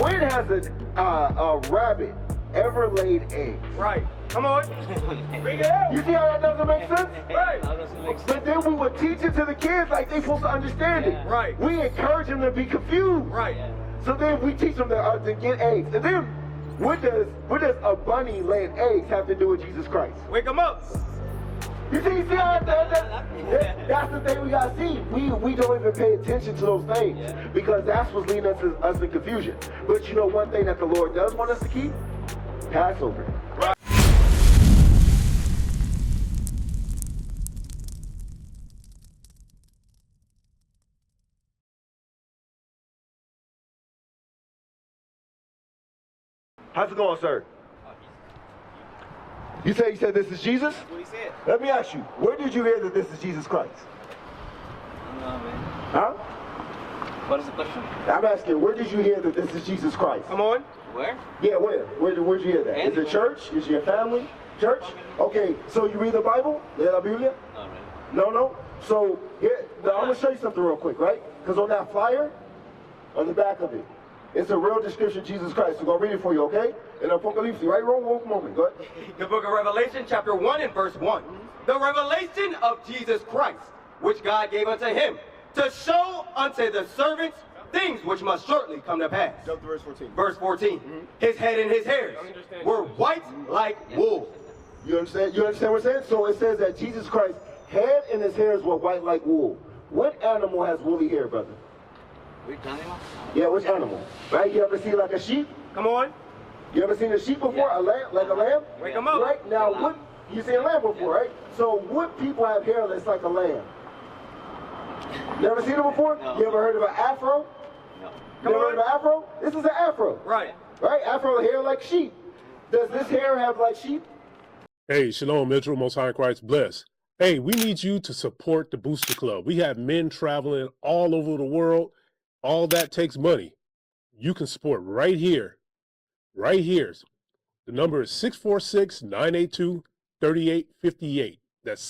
When has a rabbit ever laid eggs? Right. Come on. Bring it out. You see how that doesn't make sense? Right. But then we would teach it to the kids like they're supposed to understand it. Right. We encourage them to be confused. Right. So then we teach them to get eggs. And then what does a bunny laying eggs have to do with Jesus Christ? Wake them up. You see how that's the thing we gotta see. We don't even pay attention to those things because that's what's leading us in confusion. But you know one thing that the Lord does want us to keep? Passover. Right. How's it going, sir? You said this is Jesus? That's what he said. Let me ask you, where did you hear that this is Jesus Christ? No, man. Huh? What is the question? I'm asking, where did you hear that this is Jesus Christ? Come on. Where? Yeah, where'd you hear that? Is it church? Is it your family? Church? Okay, so you read the Bible? La Biblia? No, man. No? So, here, now I'm going to show you something real quick, right? Because on that flyer, on the back of it, it's a real description of Jesus Christ. So go read it for you, okay? In Apocalypse, right? One moment, go ahead. The book of Revelation, chapter 1 and verse 1. The revelation of Jesus Christ, which God gave unto him, to show unto the servants things which must shortly come to pass. Jump to verse 14. Verse 14. His head and his hairs were white like wool. You understand what I'm saying? So it says that Jesus Christ's head and his hairs were white like wool. What animal has woolly hair, brother? Which animal? Yeah, which animal? Right? You ever see like a sheep? Come on. You ever seen a sheep before? Yeah. A lamb? Like a lamb? Wake them up. Right? Now, what? You seen a lamb before, right? So what people have hair that's like a lamb? You ever seen it before? No. You ever heard of an afro? No. You ever heard of an afro? This is an afro. Right. Right? Afro hair like sheep. Does this hair have like sheep? Hey, Shalom, Israel, Most High in Christ, bless. Hey, we need you to support the Booster Club. We have men traveling all over the world. All that takes money. You can support right here. Right here. The number is 646-982-3858. That's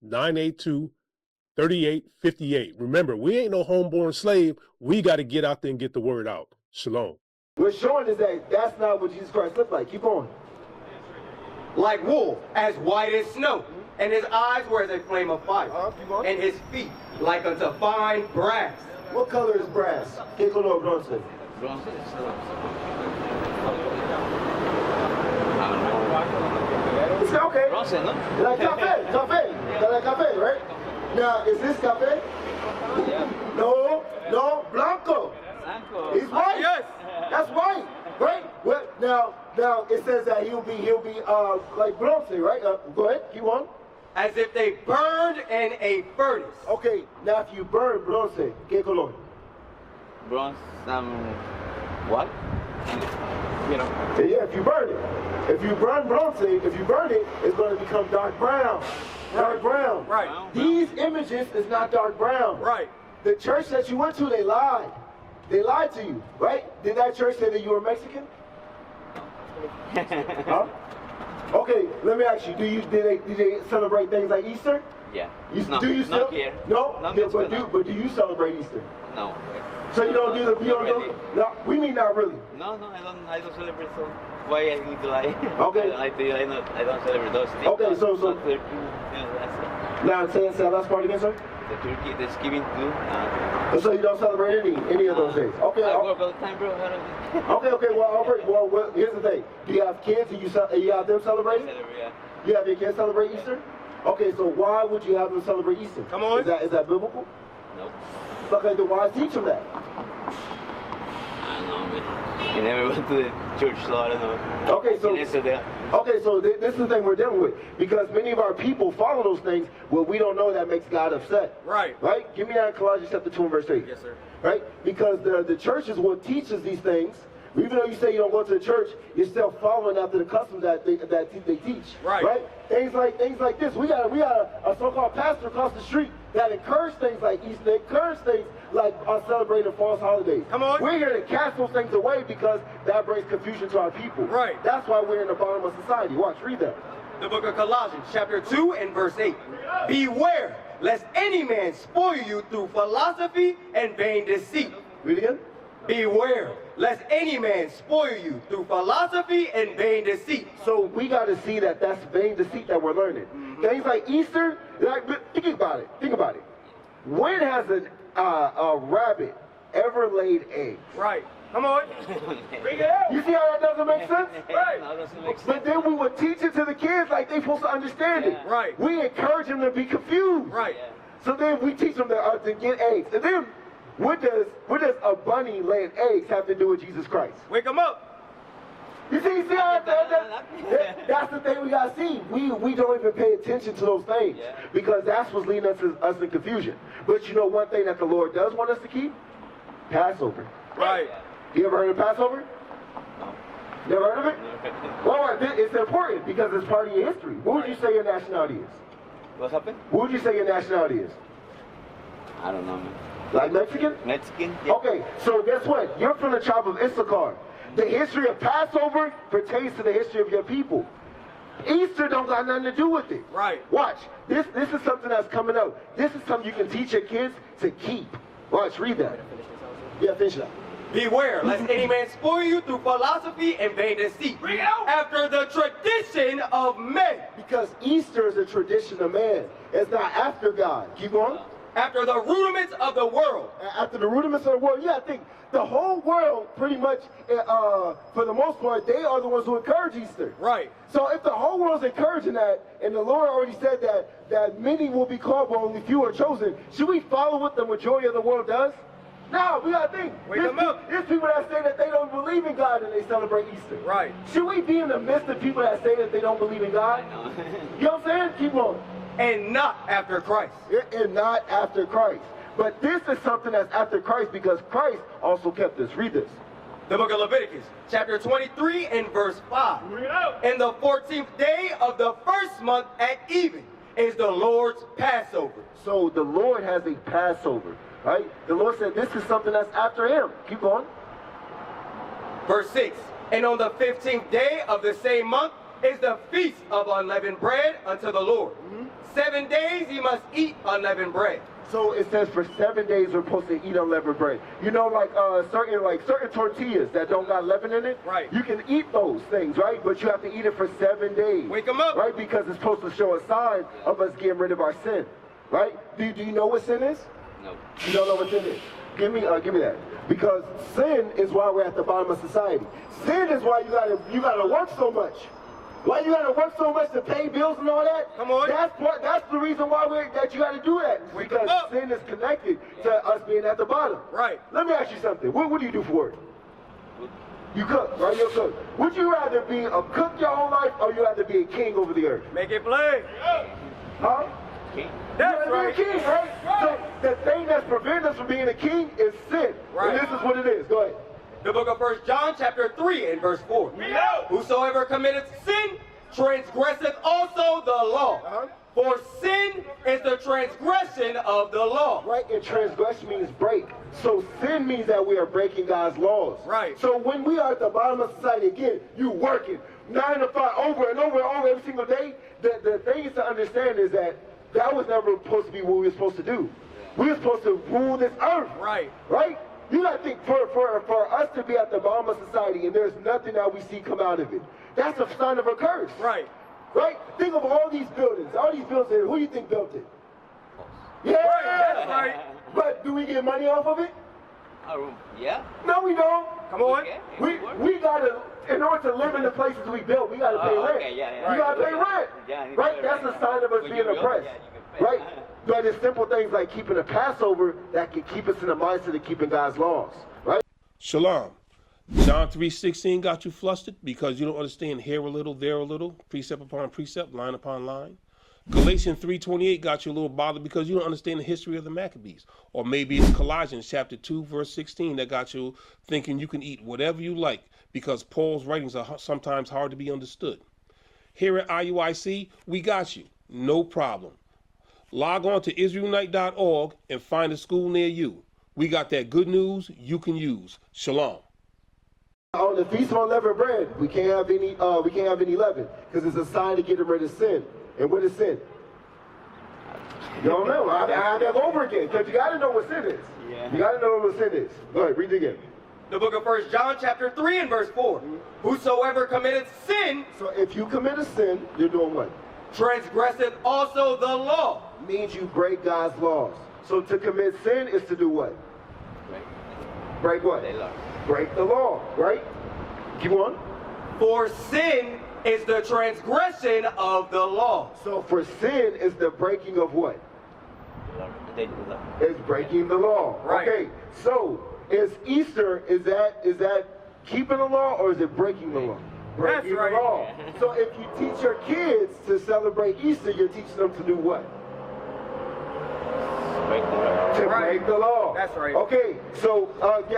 646-982-3858. Remember, we ain't no homeborn slave. We got to get out there and get the word out. Shalom. What's showing is that that's not what Jesus Christ looked like. Keep on. Like wool, as white as snow. And his eyes were as a flame of fire. Keep on. And his feet like unto fine brass. What color is brass? ¿Qué color bronce? Bronze? It's okay. Bronze, no? Like cafe, like cafe, right? Now, is this cafe? No, blanco. Blanco. He's white. Yes. That's white, right? Well, now it says that he'll be like bronze, right? Go ahead, keep on. As if they burned in a furnace. Okay, now if you burn bronze, ¿qué color? Bronze, what? You know. Yeah, if you burn it. If you burn bronze, it's going to become dark brown. Dark brown. Right. These images is not dark brown. Right. The church that you went to, they lied. They lied to you, right? Did that church say that you were Mexican? Huh? Okay, let me ask you, did they celebrate things like Easter? Yeah. Do you still? Not here. No? Not Yeah, Mexico, but do you celebrate Easter? No. So you don't do the, you don't do, no, we mean not really. No, I don't celebrate, so why I need to lie? Okay. I don't celebrate those things. Okay, so- Not turkey, that's Now, say that last part again, sir? the turkey, the Thanksgiving too. So you don't celebrate any of those days? Okay. I work all the time, bro. Okay, well, here's the thing. Do you have kids and you have them celebrating? Yeah. You have your kids celebrate Easter? Okay, so why would you have them celebrate Easter? Come on. Is that biblical? No. Okay, then why teach them that? I don't know, man. You never went to the church, so I don't know. Okay, so this is the thing we're dealing with. Because many of our people follow those things, well, we don't know that makes God upset. Right. Right? Give me that in Colossians chapter 2 and verse 8. Yes, sir. Right? Because the church is what teaches these things. Even though you say you don't go to the church, you're still following after the customs that they teach. Right. Things like this. We got a so-called pastor across the street that encourage things like Easter. They encourage things like us celebrating false holidays. Come on. We're here to cast those things away because that brings confusion to our people. Right. That's why we're in the bottom of society. Watch, read that. The book of Colossians, chapter 2 and verse 8. Beware, lest any man spoil you through philosophy and vain deceit. Read again. Beware, lest any man spoil you through philosophy and vain deceit. So we got to see that that's vain deceit that we're learning. Things like Easter, like, think about it. Think about it. When has a rabbit ever laid eggs? Right. Come on. Bring it out. You see how that doesn't make sense? Right. No, it doesn't make sense. But then we would teach it to the kids like they're supposed to understand it. Yeah. Right. We encourage them to be confused. Right. Yeah. So then we teach them to get eggs. And then what does a bunny laying eggs have to do with Jesus Christ? Wake them up. You see how that's the thing we gotta see. We don't even pay attention to those things because that's what's leading us in confusion. But you know one thing that the Lord does want us to keep? Passover. Right. You ever heard of Passover? Never heard of it? Well, it's important because it's part of your history. What would you say your nationality is? What happened? What would you say your nationality is? I don't know, man. Like Mexican? Mexican? Yeah. Okay, so guess what? You're from the tribe of Issachar. The history of Passover pertains to the history of your people. Easter don't got nothing to do with it. Right. Watch. This is something that's coming out. This is something you can teach your kids to keep. Watch, read that. Yeah, finish it up. Beware, lest any man spoil you through philosophy and vain deceit. Bring it out. After the tradition of men. Because Easter is a tradition of man. It's not after God. Keep going. After the rudiments of the world. After the rudiments of the world, I think the whole world pretty much, for the most part, they are the ones who encourage Easter. Right. So if the whole world's encouraging that, and the Lord already said that many will be called, but only few are chosen, should we follow what the majority of the world does? No, we gotta think. Wake them up. There's people that say that they don't believe in God and they celebrate Easter. Right. Should we be in the midst of people that say that they don't believe in God? No. You know what I'm saying? Keep on. And not after Christ. And not after Christ. But this is something that's after Christ because Christ also kept this. Read this. The book of Leviticus, chapter 23 and verse 5. Bring it out. And the 14th day of the first month at even is the Lord's Passover. So the Lord has a Passover, right? The Lord said this is something that's after him. Keep going. Verse 6. And on the 15th day of the same month is the feast of unleavened bread unto the Lord. 7 days ye must eat unleavened bread. So it says for 7 days we're supposed to eat unleavened bread. You know, like certain tortillas that don't got leaven in it. Right. You can eat those things, right? But you have to eat it for 7 days. Wake them up. Right? Because it's supposed to show a sign of us getting rid of our sin. Right? Do you know what sin is? No. You don't know what sin is? Give me that. Because sin is why we're at the bottom of society. Sin is why you gotta work so much. Why you gotta work so much to pay bills and all that? Come on. That's the reason why that you gotta do that. Wake Because up. sin is connected to us being at the bottom. Right. Let me ask you something. What do you do for work? You cook, right? You're a cook. Would you rather be a cook your whole life or you rather be a king over the earth? Make it play. Huh? Okay. That's You right. rather be a king, right? So the thing that's preventing us from being a king is sin. Right. And this is what it is. Go ahead. The book of 1 John chapter 3 and verse 4. Whosoever committeth sin transgresseth also the law. For sin is the transgression of the law. Right, and transgression means break. So sin means that we are breaking God's laws. Right. So when we are at the bottom of society, again, you working 9 to 5 over and over and over every single day, the thing is to understand is that was never supposed to be what we were supposed to do. We were supposed to rule this earth. Right. Right? You gotta think for us to be at the bottom of society and there's nothing that we see come out of it. That's a sign of a curse. Right. Right? Think of all these buildings. Here. Who do you think built it? Yeah! That's right. But do we get money off of it? Yeah. No, we don't. Come on. Okay. We gotta, in order to live in the places we built, we gotta pay rent. Okay, yeah. We gotta pay rent. Yeah, you Right? pay That's rent. a sign of us When being you build, oppressed. yeah, you can pay. Right? But it's simple things like keeping a Passover that can keep us in the mindset of keeping God's laws. Right? Shalom. John 3:16 got you flustered because you don't understand here a little, there a little, precept upon precept, line upon line. Galatians 3:28 got you a little bothered because you don't understand the history of the Maccabees. Or maybe it's Colossians chapter 2 verse 16 that got you thinking you can eat whatever you like because Paul's writings are sometimes hard to be understood. Here at IUIC, we got you. No problem. Log on to israelunite.org and find a school near you. We got that good news you can use. Shalom. On the Feast of Unleavened Bread, we can't have any leaven because it's a sign to get rid of sin. And what is sin? You don't know. I have to go over again because you got to know what sin is. Yeah. You got to know what sin is. Go ahead, read it again. The book of 1 John chapter 3 and verse 4. Whosoever committeth sin So if you commit a sin, you're doing what? transgresseth also the law. Means you break God's laws. So to commit sin is to do what? Break what? The law. Break the law, right? Keep on. For sin is the transgression of the law. So for sin is the breaking of what? The law. It's breaking the law. Right. Okay. So is Easter, is that keeping the law or is it breaking the law? Breaking right. the law. So if you teach your kids to celebrate Easter, you're teaching them to do what? Break the law. To Right. break the law. That's right. Okay, so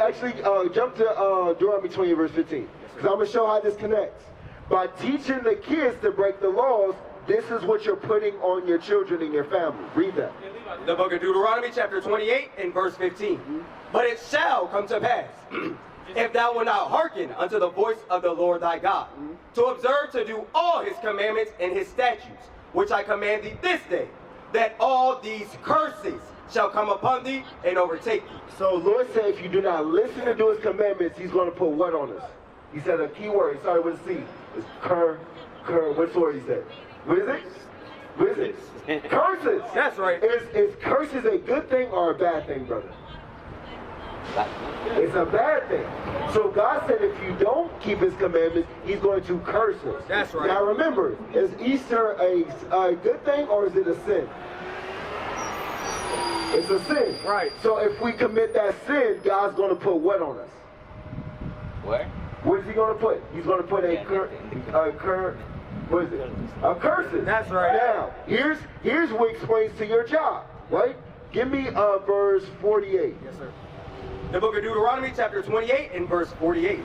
actually jump to Deuteronomy 20 verse 15. Because I'm going to show how this connects. By teaching the kids to break the laws, this is what you're putting on your children and your family. Read that. The book of Deuteronomy chapter 28 and verse 15. But it shall come to pass, if thou wilt not hearken unto the voice of the Lord thy God, to observe to do all his commandments and his statutes, which I command thee this day, that all these curses shall come upon thee and overtake thee. So Lord said if you do not listen to do his commandments, he's going to put what on us? He said a key word. He started with a C. It's what word he said? What is it? What is it? Curses. That's right. Is curses a good thing or a bad thing, brother? It's a bad thing. So God said if you don't keep his commandments, he's going to curse us. That's right. Now remember, is Easter a good thing or is it a sin? It's a sin. Right. So if we commit that sin, God's going to put what on us? Where? What is he going to put? He's going to put what is it? A curses. That's right. Now, here's what explains to your job, right? Give me verse 48. Yes, sir. The book of Deuteronomy chapter 28 and verse 48.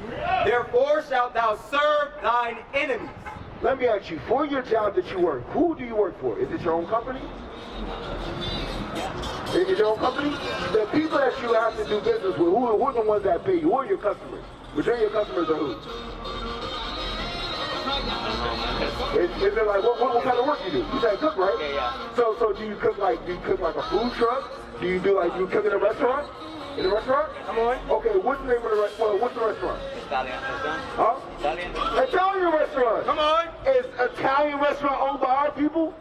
Therefore shalt thou serve thine enemies. Let me ask you, for your job that you work, who do you work for? Is it your own company? Is it your own company? The people that you have to do business with, who are the ones that pay you? Who are your customers? Which are your customers are who? Is it like what kind of work you do? You say cook, right? Yeah. So do you cook like a food truck? Do you cook in a restaurant? In a restaurant? Come on. Okay, what's the name of the restaurant? What's the restaurant? Italian restaurant. Huh? Italian restaurant. Italian restaurant. Come on. Is Italian restaurant owned by our people?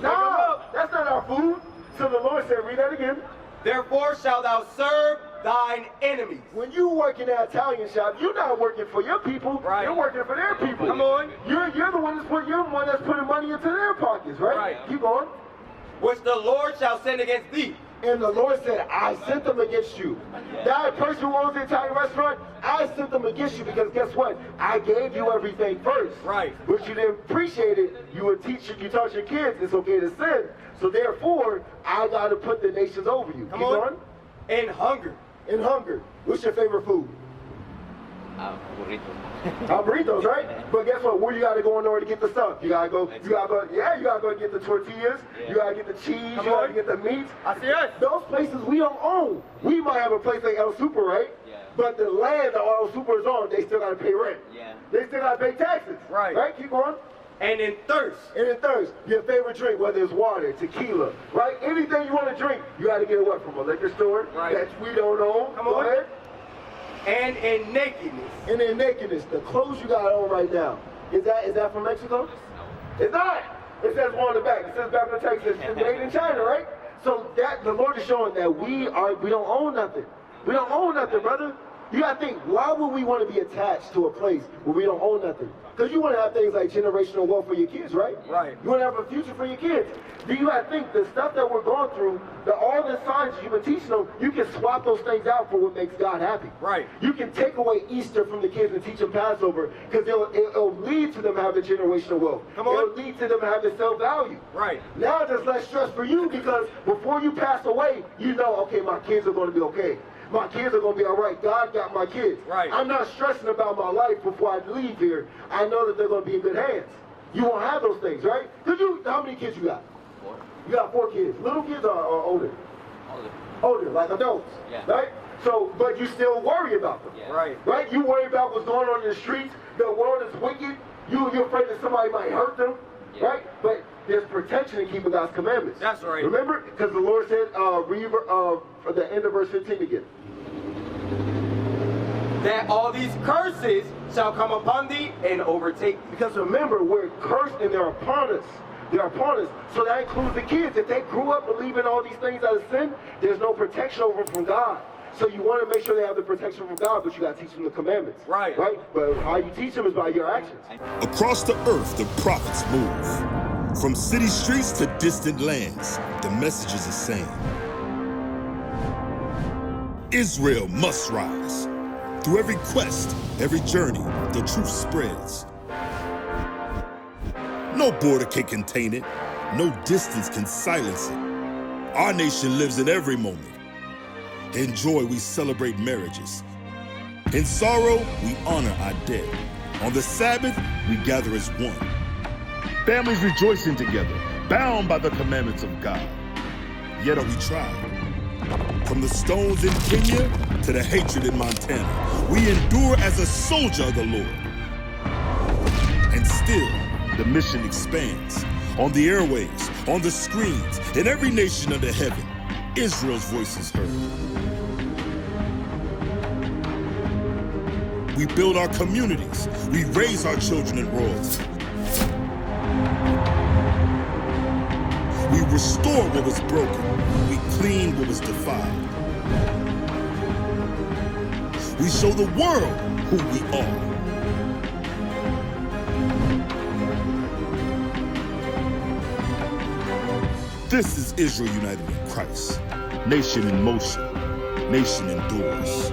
No, that's not our food. So the Lord said, read that again. Therefore shalt thou serve thine enemies. When you work in that Italian shop, you're not working for your people. Right. You're working for their people. Come on. You're the one that's putting money into their pockets, right? Right. Keep going. Which the Lord shall send against thee. And the Lord said, I sent them against you. That person who owns the Italian restaurant, I sent them against you because guess what? I gave you everything first. Right. But you didn't appreciate it. You taught your kids it's okay to sin. So therefore, I got to put the nations over you. Come Keep on. going. And hunger. And hunger. What's your favorite food? Burrito. Burritos, right? But guess what? Where you gotta go in order to get the stuff? You gotta go get the tortillas, you gotta get the cheese, you gotta get the meats. I see us. Those places we don't own. We might have a place like El Super, right? Yeah. But the land that El Super is on, they still gotta pay rent. Yeah. They still gotta pay taxes. Right. Right? Keep going. And in thirst. And in thirst, your favorite drink, whether it's water, tequila, right? Anything you want to drink, you gotta get it what? From a liquor store Right. that we don't own. Come Go on. ahead. And in nakedness. And in nakedness, the clothes you got on right now, is that from Mexico? It's not. It says on the back. It says back on the text, it's made in China, right? So that the Lord is showing that we don't own nothing. We don't own nothing, brother. You gotta think, why would we want to be attached to a place where we don't own nothing? Because you want to have things like generational wealth for your kids, right? Right. You want to have a future for your kids. Do you gotta think the stuff that we're going through, all the signs you've been teaching them, you can swap those things out for what makes God happy. Right. You can take away Easter from the kids and teach them Passover because it'll lead to them having generational wealth. Come on. It'll lead to them having self-value. Right. Now there's less stress for you because before you pass away, you know, okay, my kids are going to be okay. My kids are going to be all right. God got my kids. Right. I'm not stressing about my life before I leave here. I know that they're going to be in good hands. You won't have those things, right? How many kids you got? 4. You got 4 kids. Little kids or older? Older. Older, like adults. Yeah. Right? So, but you still worry about them. Yeah. Right. Right? You worry about what's going on in the streets. The world is wicked. You're afraid that somebody might hurt them. Yeah. Right? But there's protection in keeping God's commandments. That's right. Remember? Because the Lord said, read for the end of verse 15 again. that all these curses shall come upon thee and overtake thee. Because remember, we're cursed and they're upon us. They're upon us. So that includes the kids. If they grew up believing all these things out of sin, there's no protection over them from God. So you want to make sure they have the protection from God, but you got to teach them the commandments. Right. But how you teach them is by your actions. Across the earth, the prophets move. From city streets to distant lands, the message is the same. Israel must rise. Through every quest, every journey, the truth spreads. No border can contain it. No distance can silence it. Our nation lives in every moment. In joy, we celebrate marriages. In sorrow, we honor our dead. On the Sabbath, we gather as one. Families rejoicing together, bound by the commandments of God. Yet are we tried. From the stones in Kenya to the hatred in Montana, we endure as a soldier of the Lord. And still, the mission expands. On the airwaves, on the screens, in every nation under heaven, Israel's voice is heard. We build our communities. We raise our children in royalty. We restore what was broken. We clean what was defiled. We show the world who we are. This is Israel united in Christ. Nation in motion. Nation endures.